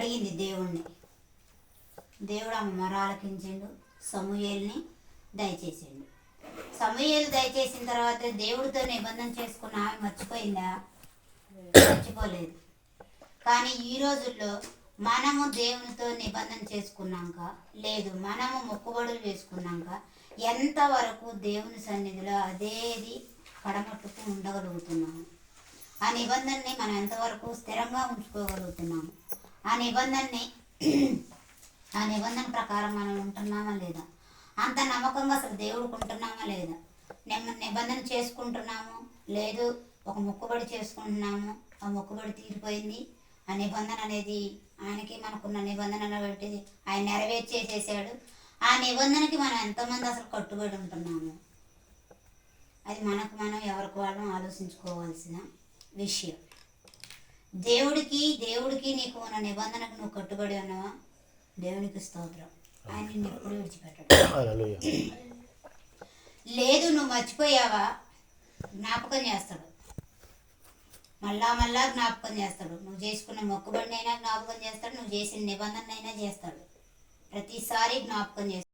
అడిగింది దేవుణ్ణి. దేవుడు ఆమె మొర ఆలకించిండు, సమూయేలుని దయచేసిండు. సమూయేలు దయచేసిన తర్వాత దేవుడితో నిబంధన చేసుకున్న ఆమె మర్చిపోయిందా? మర్చిపోలేదు. కానీ ఈ రోజుల్లో మనము దేవునితో నిబంధన చేసుకున్నాక, లేదు మనము మొక్కుబడులు చేసుకున్నాక ఎంతవరకు దేవుని సన్నిధిలో అదేది కడమట్టుకు ఉండగలుగుతున్నాము? ఆ నిబంధనని మనం ఎంతవరకు స్థిరంగా ఉంచుకోగలుగుతున్నాము? ఆ నిబంధన ప్రకారం మనం ఉంటున్నామా లేదా? అంత నమ్మకంగా అసలు దేవుడికి ఉంటున్నామా లేదా? నిబంధన చేసుకుంటున్నాము, లేదు ఒక మొక్కుబడి చేసుకుంటున్నాము, ఆ మొక్కుబడి తీరిపోయింది, ఆ నిబంధన అనేది ఆయనకి మనకున్న నిబంధన బట్టి ఆయన నెరవేర్చేసేసాడు. ఆ నిబంధనకి మనం ఎంతమంది అసలు కట్టుబడి ఉంటున్నాము? అది మనకు మనం ఎవరికి వాళ్ళం ఆలోచించుకోవాల్సిన విషయం. దేవుడికి నీకు ఉన్న నిబంధనకు నువ్వు కట్టుబడి ఉన్నావా? దేవునికి స్తోత్రం. ఆయన నిన్ను ఎప్పుడు విడిచిపెట్టాడు. లేదు నువ్వు మర్చిపోయావా? జ్ఞాపకం చేస్తాడు, మళ్ళా జ్ఞాపకం చేస్తాడు. నువ్వు చేసుకున్న మొక్కుబడినైనా జ్ఞాపకం చేస్తాడు, నువ్వు చేసిన నిబంధన అయినా చేస్తాడు. ప్రతిసారి జ్ఞాపకం చేస్తాడు.